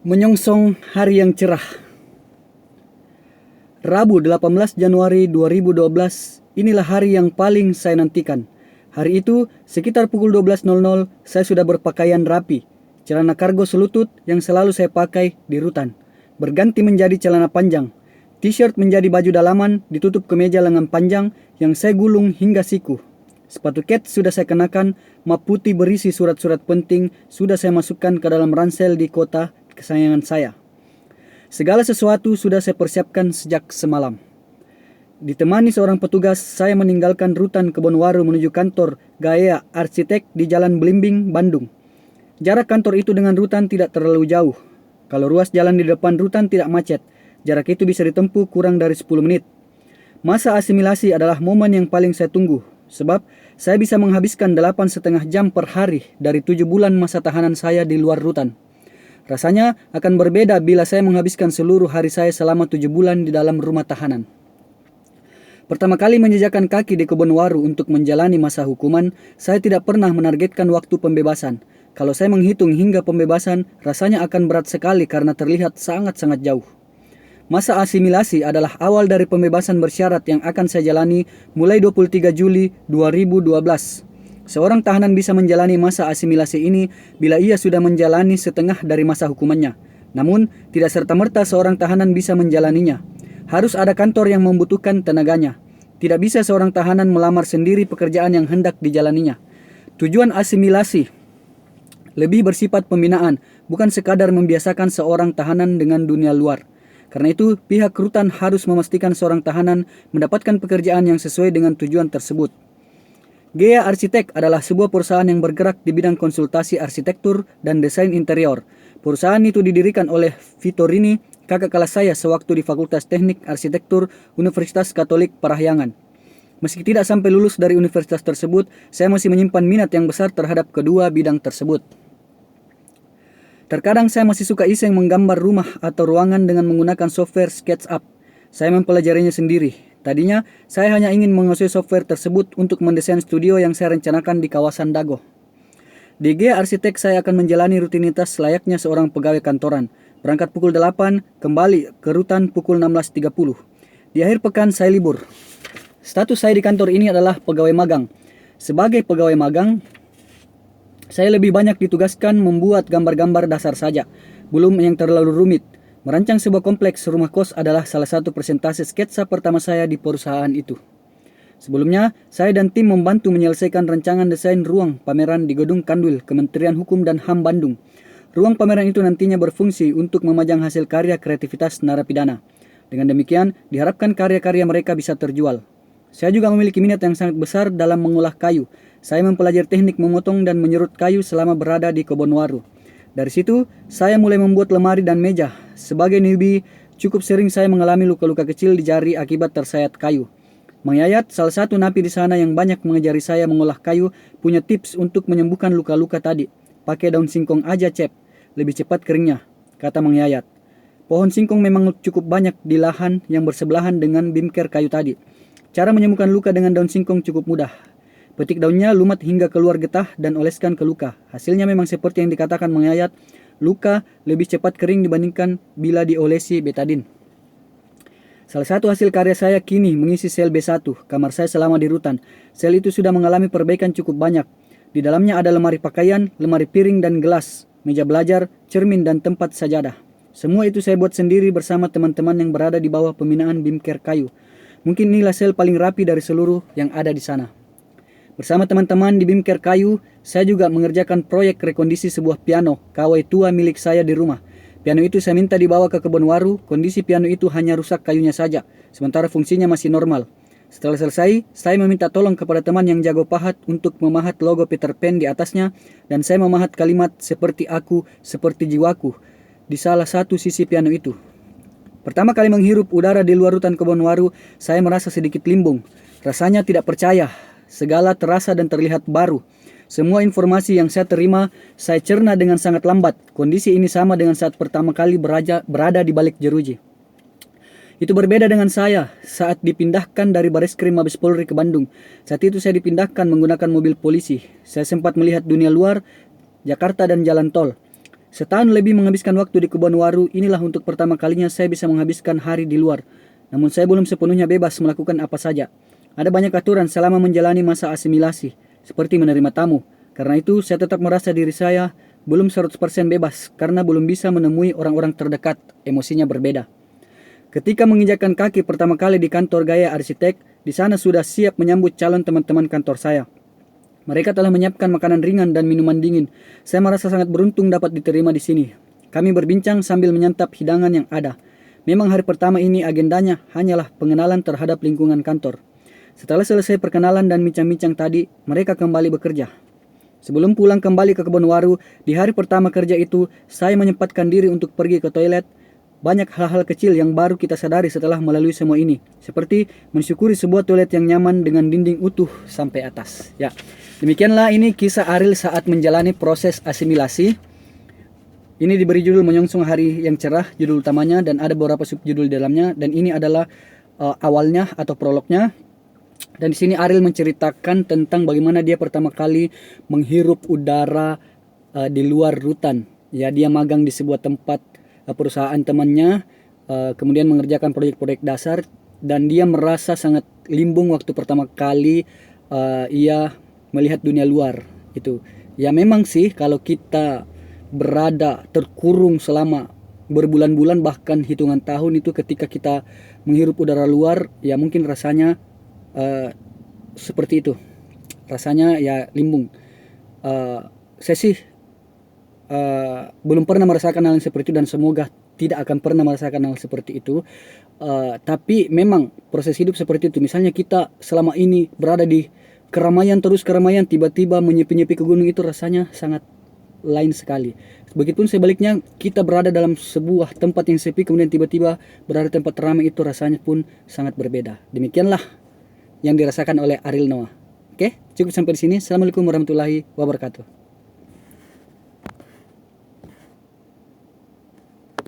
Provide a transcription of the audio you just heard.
Menyongsong hari yang cerah. Rabu 18 Januari 2012, inilah hari yang paling saya nantikan. Hari itu, sekitar pukul 12.00, saya sudah berpakaian rapi. Celana kargo selutut yang selalu saya pakai di rutan berganti menjadi celana panjang. T-shirt menjadi baju dalaman, ditutup kemeja lengan panjang yang saya gulung hingga siku. Sepatu kets sudah saya kenakan, map putih berisi surat-surat penting sudah saya masukkan ke dalam ransel di kota kesayangan saya. Segala sesuatu sudah saya persiapkan sejak semalam. Ditemani seorang petugas, saya meninggalkan rutan Kebonwaru menuju kantor Gaya Arsitek di Jalan Belimbing, Bandung. Jarak kantor itu dengan rutan tidak terlalu jauh. Kalau ruas jalan di depan rutan tidak macet, jarak itu bisa ditempuh kurang dari 10 menit. Masa asimilasi adalah momen yang paling saya tunggu, sebab saya bisa menghabiskan 8,5 jam per hari dari 7 bulan masa tahanan saya di luar rutan. Rasanya akan berbeda bila saya menghabiskan seluruh hari saya selama 7 bulan di dalam rumah tahanan. Pertama kali menjejakkan kaki di Kebonwaru untuk menjalani masa hukuman, saya tidak pernah menargetkan waktu pembebasan. Kalau saya menghitung hingga pembebasan, rasanya akan berat sekali karena terlihat sangat-sangat jauh. Masa asimilasi adalah awal dari pembebasan bersyarat yang akan saya jalani mulai 23 Juli 2012. Seorang tahanan bisa menjalani masa asimilasi ini bila ia sudah menjalani setengah dari masa hukumannya. Namun, tidak serta-merta seorang tahanan bisa menjalaninya. Harus ada kantor yang membutuhkan tenaganya. Tidak bisa seorang tahanan melamar sendiri pekerjaan yang hendak dijalaninya. Tujuan asimilasi lebih bersifat pembinaan, bukan sekadar membiasakan seorang tahanan dengan dunia luar. Karena itu, pihak rutan harus memastikan seorang tahanan mendapatkan pekerjaan yang sesuai dengan tujuan tersebut. Gaya Arsitek adalah sebuah perusahaan yang bergerak di bidang konsultasi arsitektur dan desain interior. Perusahaan itu didirikan oleh Vitorini, kakak kelas saya sewaktu di Fakultas Teknik Arsitektur Universitas Katolik Parahyangan. Meski tidak sampai lulus dari universitas tersebut, saya masih menyimpan minat yang besar terhadap kedua bidang tersebut. Terkadang saya masih suka iseng menggambar rumah atau ruangan dengan menggunakan software SketchUp. Saya mempelajarinya sendiri. Tadinya, saya hanya ingin menguasai software tersebut untuk mendesain studio yang saya rencanakan di kawasan Dago. Di Gaya Arsitek, saya akan menjalani rutinitas layaknya seorang pegawai kantoran. Berangkat pukul 8, kembali ke rutan pukul 16.30. Di akhir pekan, saya libur. Status saya di kantor ini adalah pegawai magang. Sebagai pegawai magang, saya lebih banyak ditugaskan membuat gambar-gambar dasar saja, belum yang terlalu rumit. Merancang sebuah kompleks rumah kos adalah salah satu presentasi sketsa pertama saya di perusahaan itu. Sebelumnya, saya dan tim membantu menyelesaikan rancangan desain ruang pameran di Gedung Kanwil, Kementerian Hukum dan HAM Bandung. Ruang pameran itu nantinya berfungsi untuk memajang hasil karya kreativitas narapidana. Dengan demikian, diharapkan karya-karya mereka bisa terjual. Saya juga memiliki minat yang sangat besar dalam mengolah kayu. Saya mempelajari teknik memotong dan menyerut kayu selama berada di Kebonwaru. Dari situ, saya mulai membuat lemari dan meja. Sebagai newbie, cukup sering saya mengalami luka-luka kecil di jari akibat tersayat kayu. Mang Yayat, salah satu napi di sana yang banyak mengajari saya mengolah kayu, punya tips untuk menyembuhkan luka-luka tadi. Pakai daun singkong aja, Cep. Lebih cepat keringnya, kata Mang Yayat. Pohon singkong memang cukup banyak di lahan yang bersebelahan dengan bimker kayu tadi. Cara menyembuhkan luka dengan daun singkong cukup mudah. Petik daunnya, lumat hingga keluar getah dan oleskan ke luka. Hasilnya memang seperti yang dikatakan Mang Yayat, luka lebih cepat kering dibandingkan bila diolesi betadin. Salah satu hasil karya saya kini mengisi sel B1, kamar saya selama di rutan. Sel itu sudah mengalami perbaikan cukup banyak. Di dalamnya ada lemari pakaian, lemari piring dan gelas, meja belajar, cermin dan tempat sajadah. Semua itu saya buat sendiri bersama teman-teman yang berada di bawah pembinaan bimker kayu. Mungkin inilah sel paling rapi dari seluruh yang ada di sana. Bersama teman-teman di bimker kayu, saya juga mengerjakan proyek rekondisi sebuah piano kawai tua milik saya di rumah. Piano itu saya minta dibawa ke Kebonwaru, kondisi piano itu hanya rusak kayunya saja, sementara fungsinya masih normal. Setelah selesai, saya meminta tolong kepada teman yang jago pahat untuk memahat logo Peter Pan di atasnya, dan saya memahat kalimat seperti aku, seperti jiwaku di salah satu sisi piano itu. Pertama kali menghirup udara di luar rutan Kebonwaru, saya merasa sedikit limbung. Rasanya tidak percaya. Segala terasa dan terlihat baru. Semua informasi yang saya terima, saya cerna dengan sangat lambat. Kondisi ini sama dengan saat pertama kali berada di balik jeruji. Itu berbeda dengan saya saat dipindahkan dari Bareskrim Mabes Polri ke Bandung. Saat itu saya dipindahkan menggunakan mobil polisi. Saya sempat melihat dunia luar, Jakarta dan jalan tol. Setahun lebih menghabiskan waktu di Kebun Waru, inilah untuk pertama kalinya saya bisa menghabiskan hari di luar. Namun saya belum sepenuhnya bebas melakukan apa saja. Ada banyak aturan selama menjalani masa asimilasi, seperti menerima tamu. Karena itu saya tetap merasa diri saya belum 100% bebas karena belum bisa menemui orang-orang terdekat, emosinya berbeda. Ketika menginjakkan kaki pertama kali di kantor gaya arsitek, di sana sudah siap menyambut calon teman-teman kantor saya. Mereka telah menyiapkan makanan ringan dan minuman dingin. Saya merasa sangat beruntung dapat diterima di sini. Kami berbincang sambil menyantap hidangan yang ada. Memang hari pertama ini agendanya hanyalah pengenalan terhadap lingkungan kantor. Setelah selesai perkenalan dan bincang-bincang tadi, mereka kembali bekerja. Sebelum pulang kembali ke Kebun Waru, di hari pertama kerja itu, saya menyempatkan diri untuk pergi ke toilet. Banyak hal-hal kecil yang baru kita sadari setelah melalui semua ini, seperti mensyukuri sebuah toilet yang nyaman dengan dinding utuh sampai atas. Ya, demikianlah ini kisah Ariel saat menjalani proses asimilasi. Ini diberi judul Menyongsong Hari yang Cerah, judul utamanya, dan ada beberapa subjudul di dalamnya. Dan ini adalah awalnya atau prolognya. Dan di sini Ariel menceritakan tentang bagaimana dia pertama kali menghirup udara di luar rutan. Ya, dia magang di sebuah tempat perusahaan temannya, kemudian mengerjakan proyek-proyek dasar, dan dia merasa sangat limbung waktu pertama kali ia melihat dunia luar itu. Ya memang sih kalau kita berada terkurung selama berbulan-bulan bahkan hitungan tahun itu, ketika kita menghirup udara luar, ya mungkin rasanya seperti itu, rasanya ya limbung. Saya sih belum pernah merasakan hal yang seperti itu dan semoga tidak akan pernah merasakan hal seperti itu. Tapi memang proses hidup seperti itu. Misalnya kita selama ini berada di keramaian, tiba-tiba menyepi-nyepi ke gunung, itu rasanya sangat lain sekali. Begitupun sebaliknya, kita berada dalam sebuah tempat yang sepi kemudian tiba-tiba berada di tempat ramai, itu rasanya pun sangat berbeda. Demikianlah yang dirasakan oleh Ariel Noah. Oke, cukup sampai di sini. Assalamualaikum warahmatullahi wabarakatuh.